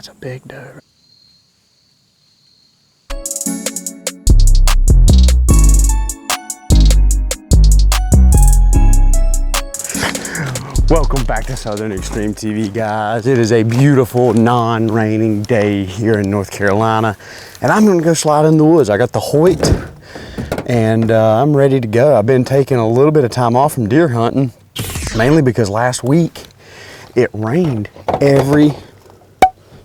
That's a big doe. Welcome back to Southern Extreme TV, guys. It is a beautiful non-raining day here in North Carolina, and I'm gonna go slide in the woods. I got the Hoyt, and I'm ready to go. I've been taking a little bit of time off from deer hunting, mainly because last week it rained every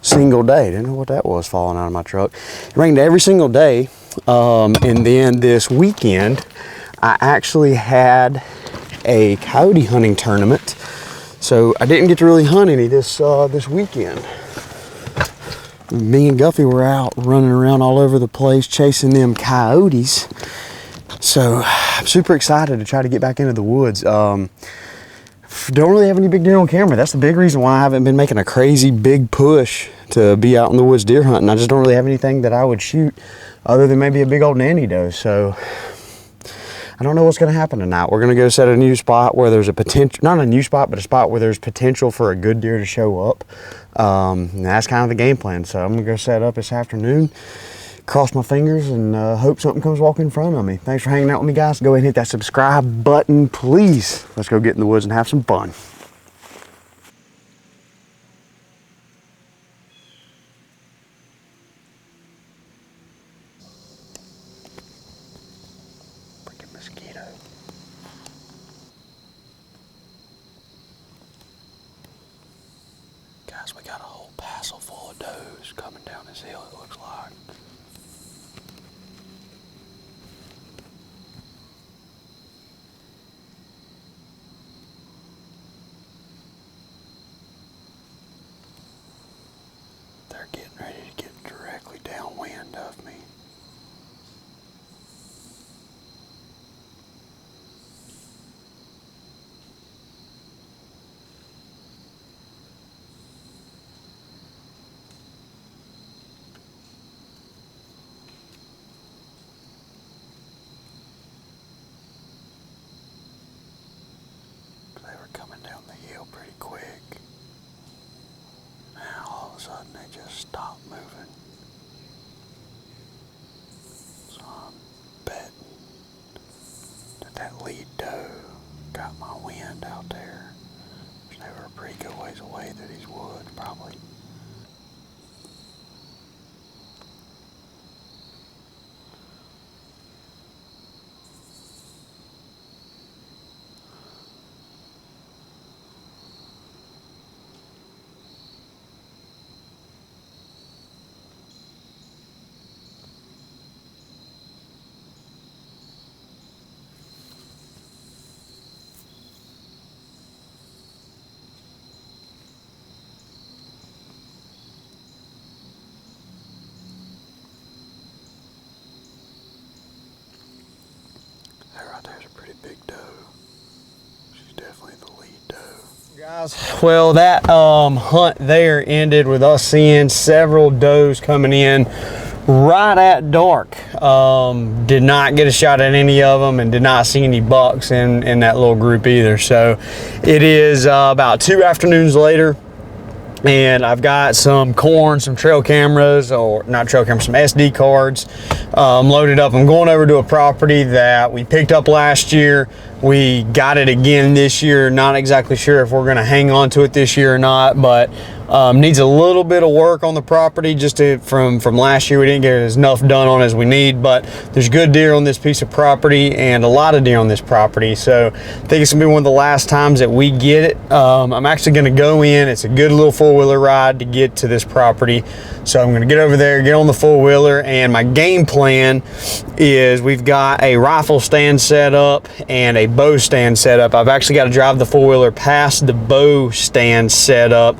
single day. Didn't know what that was falling out of my truck. It rained every single day, and then this weekend I actually had a coyote hunting tournament, so I didn't get to really hunt any this weekend. Me and Guffey were out running around all over the place chasing them coyotes, so I'm super excited to try to get back into the woods. Don't really have any big deer on camera. That's the big reason why I haven't been making a crazy big push to be out in the woods deer hunting. I just don't really have anything that I would shoot other than maybe a big old nanny doe. So I don't know what's going to happen tonight. We're going to go set a new spot where there's a potential, not a new spot, but a spot where there's potential for a good deer to show up. And that's kind of the game plan. So I'm going to go set up this afternoon, cross my fingers, and hope something comes walking in front of me. Thanks for hanging out with me, guys. Go ahead and hit that subscribe button, please. Let's go get in the woods and have some fun. Mosquito. Guys, we got a whole passel full of does coming down this hill, it looks like. They're getting ready to get directly downwind of me. They were coming down the hill pretty quick. Now all of a sudden they just stopped moving. So I'm betting that lead doe got my wind out there. They were a pretty good ways away through these woods, probably. That right there's a pretty big doe. She's definitely the lead doe. Guys, well, that hunt there ended with us seeing several does coming in right at dark. Did not get a shot at any of them and did not see any bucks in that little group either. So it is about 2 afternoons later, and I've got some corn, some trail cameras, or not trail cameras, some SD cards loaded up. I'm going over to a property that we picked up last year. We got it again this year. Not exactly sure if we're going to hang on to it this year or not, but needs a little bit of work on the property. Just from last year, we didn't get enough done on as we need, but there's good deer on this piece of property and a lot of deer on this property. So I think it's gonna be one of the last times that we get it. I'm actually gonna go in. It's a good little four-wheeler ride to get to this property. So I'm gonna get over there, get on the four-wheeler, and my game plan is we've got a rifle stand set up and a bow stand set up. I've actually got to drive the four-wheeler past the bow stand set up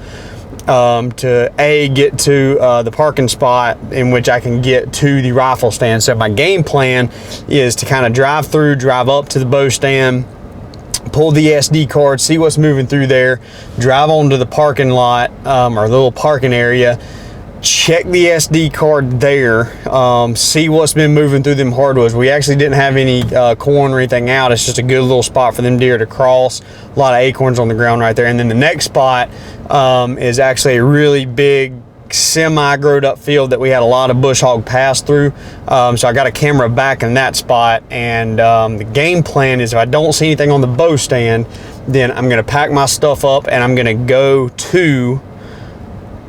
to get to the parking spot in which I can get to the rifle stand. So my game plan is to kind of drive up to the bow stand, pull the SD card, see what's moving through there, drive onto the parking lot or the little parking area, check the SD card there, see what's been moving through them hardwoods. We actually didn't have any corn or anything out. It's just a good little spot for them deer to cross. A lot of acorns on the ground right there. And then the next spot is actually a really big semi-growed up field that we had a lot of bush hog pass through. So I got a camera back in that spot, and the game plan is if I don't see anything on the bow stand, then I'm gonna pack my stuff up and I'm gonna go to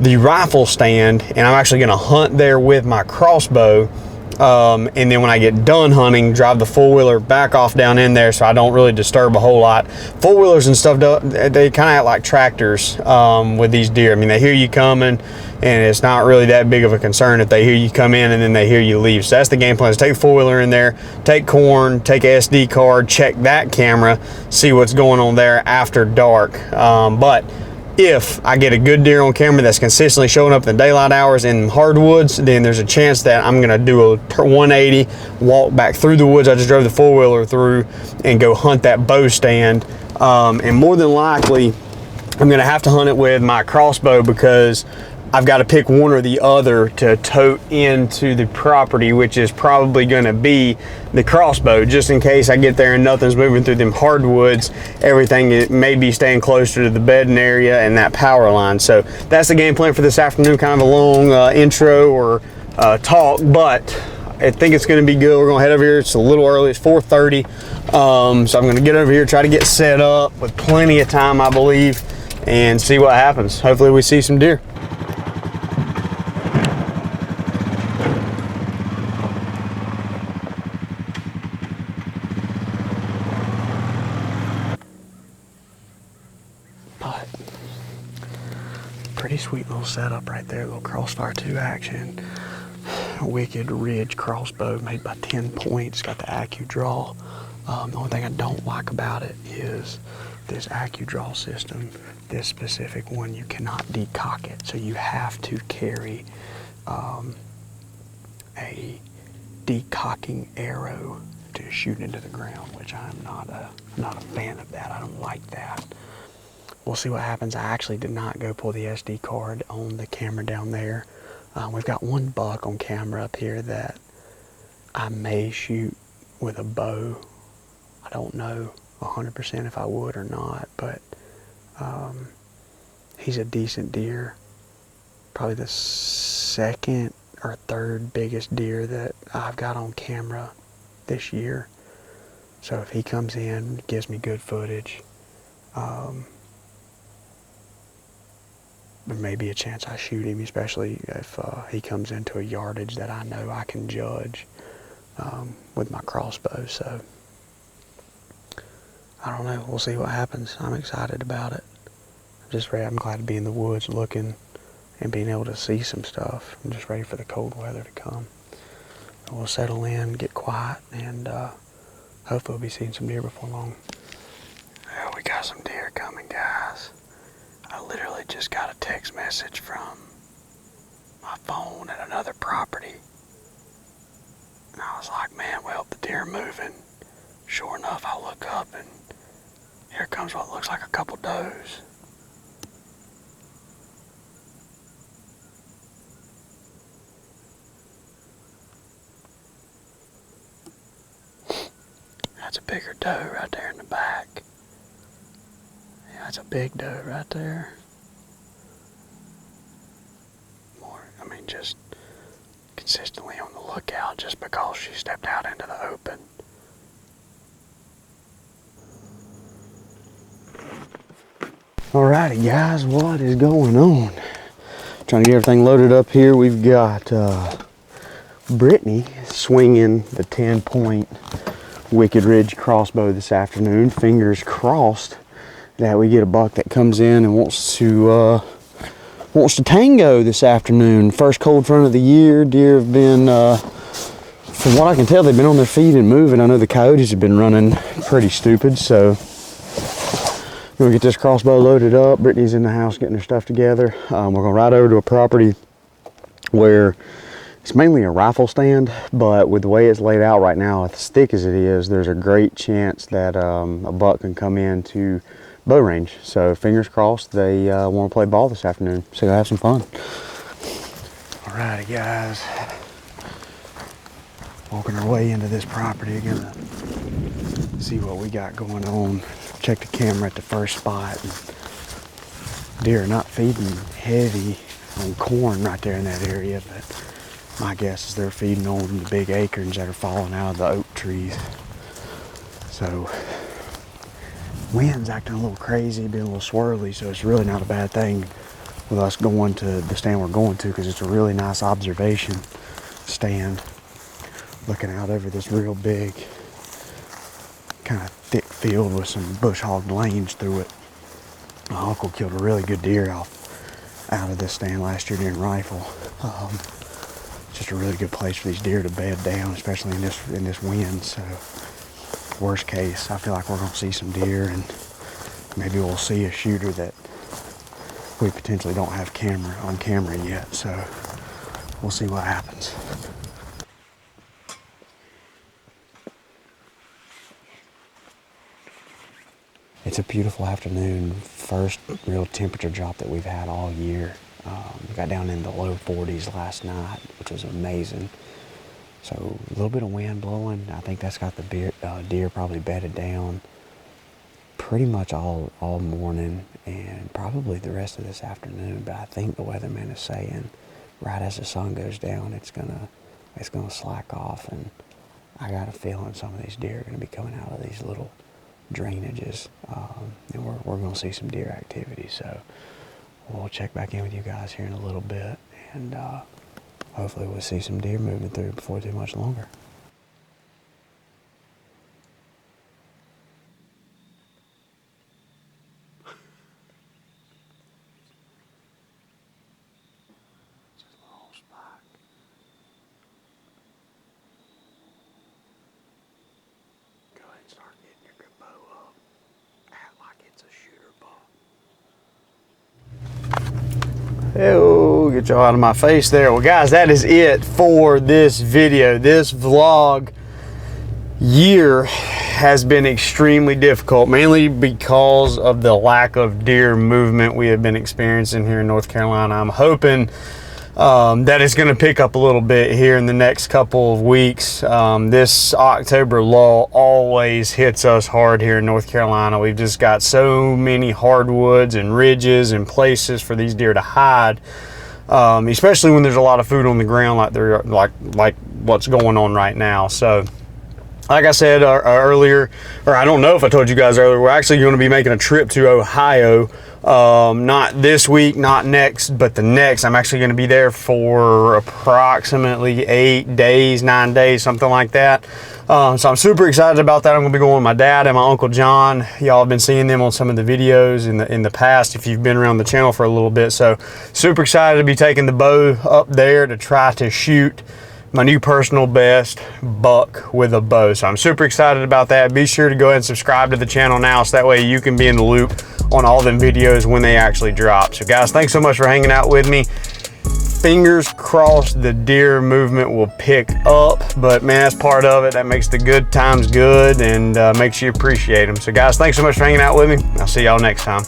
the rifle stand, and I'm actually gonna hunt there with my crossbow. And then when I get done hunting, drive the four-wheeler back off down in there so I don't really disturb a whole lot. Four-wheelers and stuff, they kind of act like tractors with these deer. I mean, they hear you coming, and it's not really that big of a concern if they hear you come in and then they hear you leave. So that's the game plan, is take the four-wheeler in there, take corn, take an SD card, check that camera, see what's going on there after dark. But if I get a good deer on camera that's consistently showing up in the daylight hours in hardwoods, then there's a chance that I'm gonna do a 180, walk back through the woods I just drove the four-wheeler through, and go hunt that bow stand. And more than likely, I'm gonna have to hunt it with my crossbow, because I've got to pick one or the other to tote into the property, which is probably going to be the crossbow, just in case I get there and nothing's moving through them hardwoods. Everything may be staying closer to the bedding area and that power line. So that's the game plan for this afternoon. Kind of a long intro or talk, but I think it's going to be good. We're going to head over here. It's a little early. It's 4:30. So I'm going to get over here, try to get set up with plenty of time, I believe, and see what happens. Hopefully we see some deer. Pretty sweet little setup right there, little Crossfire 2 action. Wicked Ridge crossbow made by 10 points, got the AccuDraw. The only thing I don't like about it is this AccuDraw system, this specific one, you cannot decock it. So you have to carry a decocking arrow to shoot into the ground, which I'm not a fan of that. I don't like that. We'll see what happens. I actually did not go pull the SD card on the camera down there. We've got one buck on camera up here that I may shoot with a bow. I don't know 100% if I would or not, but he's a decent deer. Probably the second or third biggest deer that I've got on camera this year. So if he comes in, gives me good footage, there may be a chance I shoot him, especially if he comes into a yardage that I know I can judge with my crossbow. So I don't know. We'll see what happens. I'm excited about it. I'm just ready. I'm glad to be in the woods looking and being able to see some stuff. I'm just ready for the cold weather to come. We'll settle in, get quiet, and hopefully we'll be seeing some deer before long. Yeah, we got some deer coming, guys. I literally just got a text message from my phone at another property. And I was like, man, well, the deer are moving. Sure enough, I look up and here comes what looks like a couple does. That's a bigger doe right there in the back. Yeah, that's a big doe right there. Just consistently on the lookout just because she stepped out into the open. Alrighty guys, what is going on? Trying to get everything loaded up here. We've got Brittany swinging the 10-point Wicked Ridge crossbow this afternoon. Fingers crossed that we get a buck that comes in and wants to tango this afternoon. First cold front of the year. Deer have been, from what I can tell, they've been on their feet and moving. I know the coyotes have been running pretty stupid, so we're gonna get this crossbow loaded up. Brittany's in the house getting her stuff together. We're gonna ride over to a property where it's mainly a rifle stand, but with the way it's laid out right now, as thick as it is, there's a great chance that a buck can come in to bow range. So fingers crossed they want to play ball this afternoon, so have some fun. Alrighty guys, walking our way into this property, gonna see what we got going on. Check the camera at the first spot. Deer are not feeding heavy corn right there in that area, but my guess is they're feeding on the big acorns that are falling out of the oak trees. So wind's acting a little crazy, being a little swirly, so it's really not a bad thing with us going to the stand we're going to, because it's a really nice observation stand looking out over this real big kind of thick field with some bush hogged lanes through it. My uncle killed a really good deer out of this stand last year during rifle. Just a really good place for these deer to bed down, especially in this wind. So worst case, I feel like we're gonna see some deer, and maybe we'll see a shooter that we potentially don't have on camera yet. So we'll see what happens. It's a beautiful afternoon. First real temperature drop that we've had all year. We got down in the low 40s last night, which was amazing. So a little bit of wind blowing. I think that's got the deer probably bedded down pretty much all morning and probably the rest of this afternoon. But I think the weatherman is saying right as the sun goes down, it's gonna slack off, and I got a feeling some of these deer are gonna be coming out of these little drainages, and we're gonna see some deer activity. So we'll check back in with you guys here in a little bit, and hopefully we'll see some deer moving through before too much longer. Oh, get y'all out of my face there. Well, guys, that is it for this video. This vlog year has been extremely difficult, mainly because of the lack of deer movement we have been experiencing here in North Carolina. I'm hoping that it's going to pick up a little bit here in the next couple of weeks. This October lull always hits us hard here in North Carolina. We've just got so many hardwoods and ridges and places for these deer to hide, especially when there's a lot of food on the ground like what's going on right now. So like I said earlier, or I don't know if I told you guys earlier, we're actually going to be making a trip to Ohio. Not this week, not next, but the next. I'm actually going to be there for approximately 9 days, something like that. So I'm super excited about that. I'm going to be going with my dad and my Uncle John. Y'all have been seeing them on some of the videos in the past if you've been around the channel for a little bit. So super excited to be taking the bow up there to try to shoot my new personal best buck with a bow. So I'm super excited about that. Be sure to go ahead and subscribe to the channel now, so that way you can be in the loop on all them videos when they actually drop. So guys, thanks so much for hanging out with me. Fingers crossed the deer movement will pick up, but man, that's part of it. That makes the good times good and makes you appreciate them. So guys, thanks so much for hanging out with me. I'll see y'all next time.